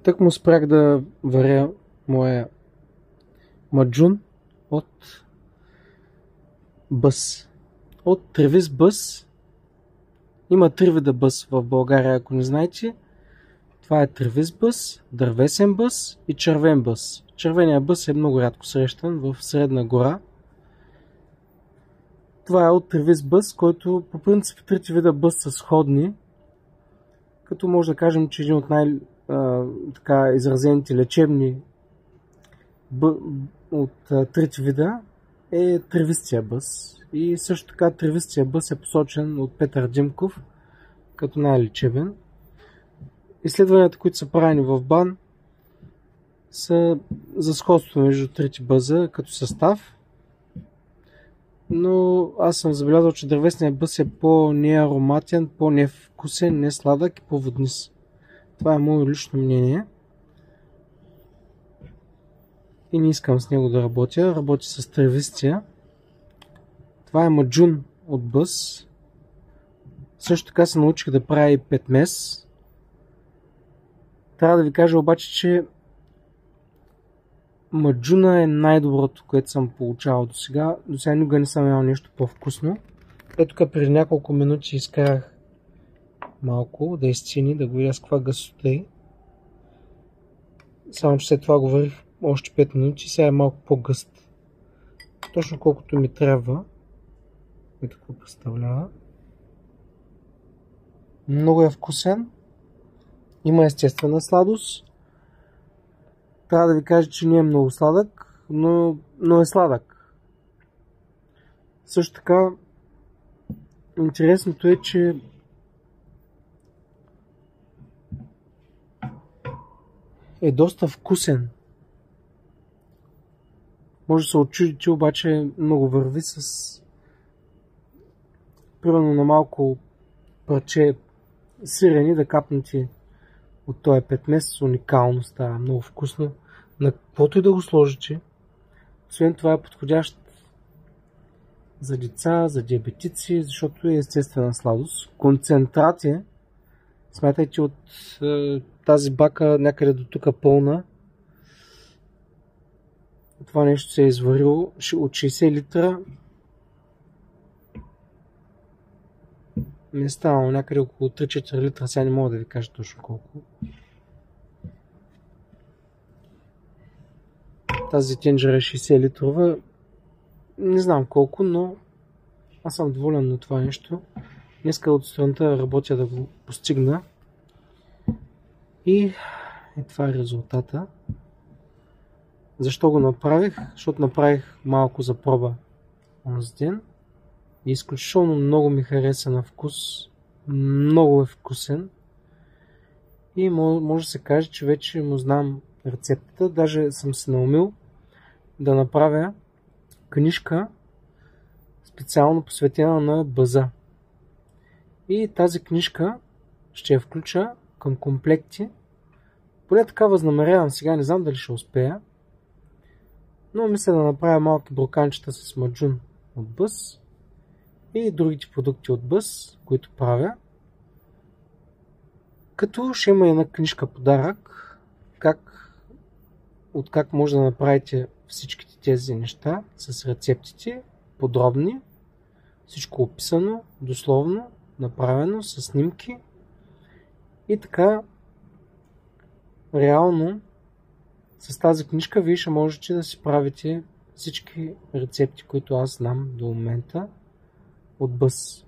Тък му спрях да варя моя маджун от бъс. От тревис бъс. Има три вида бъс в България, ако не знаете. Това е тревис бъс, дървесен бъс и червен бъс. Червеният бъс е много рядко срещан в Средна гора. Това е от тревис бъс, който по принцип трите вида бъс са сходни. Като може да кажем, че един от изразените лечебни от трите вида е тревистия бъс. И също така тревистия бъс е посочен от Петър Димков като най-лечебен. Изследванията, които са правени в БАН, са за сходство между трите бъза като състав. Но аз съм забелязал, че дървесният бъс е по-неароматен, по-невкусен, не сладък и по-воднист. Това е мое лично мнение. И не искам с него да работя. Работя с тревистия. Това е маджун от бъс. Също така се научих да правя и петмес. Трябва да ви кажа обаче, че маджуна е най-доброто, което съм получавал до сега. До сега никога не съм ял нещо по-вкусно. Ето тук преди няколко минути изкарах малко да изцени, да го видя с каква гъстота е. Само че след това го варих още 5 минути, сега е малко по-гъст. Точно колкото ми трябва. Ето какво представлява. Много е вкусен. Има естествена сладост. Трябва да ви кажа, че не е много сладък, но е сладък. Също така, интересното е, че е доста вкусен. Може да се отчудите, обаче много върви с примерно на малко парче сирене да капнете от този петмес. Уникално става, много вкусно. На каквото и да го сложите. Освен това е подходящ за деца, за диабетици, защото е естествена сладост. Концентрат е. Смятайте от тази бака някъде до тук пълна. Това нещо се е изварило от 60 литра. Не е станало някъде около 3-4 литра, сега не мога да ви кажа точно колко. Тази тенджера е 60 литрова. Не знам колко, но аз съм доволен на това нещо. Днеска от сутринта работя да го постигна. И това е резултата. Защо го направих? Защото направих малко за проба онзи ден. И изключително много ми хареса на вкус. Много е вкусен. И може да се каже, че вече му знам рецептата. Даже съм се наумил да направя книжка специално посветена на бъза. И тази книжка ще я включа към комплекти. Поне така възнамерявам сега, не знам дали ще успея. Но мисля да направя малки броканчета с маджун от бъс и другите продукти от бъс, които правя. Като ще има една книжка подарък, как може да направите всичките тези неща с рецептите, подробни, всичко описано, дословно, направено, с снимки. И така, реално, с тази книжка вие ще можете да си правите всички рецепти, които аз знам до момента от бъс.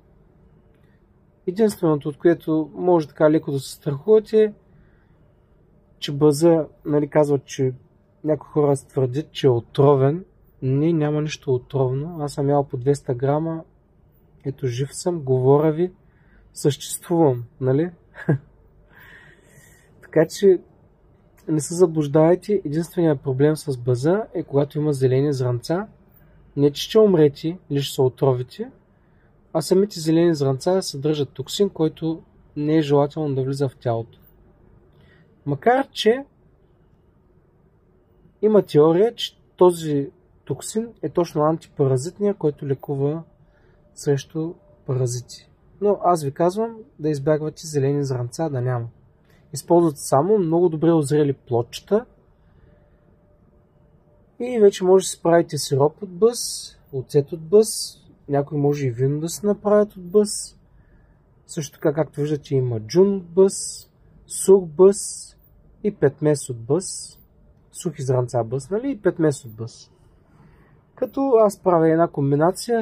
Единственото, от което може така леко да се страхувате, че бъза, казват, че някои хора твърдят, че е отровен. Не, няма нищо отровно. Аз съм ял по 200 грама. Ето, жив съм, говоря ви, съществувам, нали? Така че не се заблуждавайте. Единственият проблем с бъза е когато има зелени зранца. Не че ще умрете или ще се отровите, а самите зелени зранца съдържат токсин, който не е желателно да влиза в тялото. Макар че има теория, че този токсин е точно антипаразитния, който лекува срещу паразити. Но аз ви казвам да избягвате зелени зранца, да няма. използват само много добре озрели плодчета и вече може да си правите сироп от бъс, оцет от бъс, някой може и вино да се направят от бъс. Също така, както виждате, има джун от бъс, сух бъс и петмес от бъс, сухи зранца бъс, нали, и петмес от бъс. Като аз правя една комбинация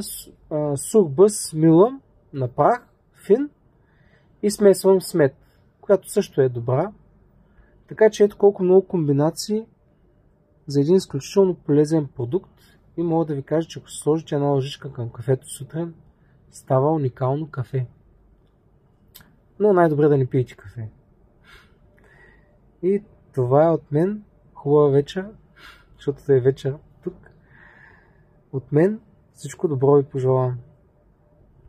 сух бъс милам на прах, фин и смесвам с мед, която също е добра. Така че ето колко много комбинации за един изключително полезен продукт и мога да ви кажа, че ако сложите една лъжичка към кафето сутрин, става уникално кафе. Но най-добре да не пиете кафе. И това е от мен. Хубава вечер, защото е вечер тук. От мен всичко добро ви пожелавам.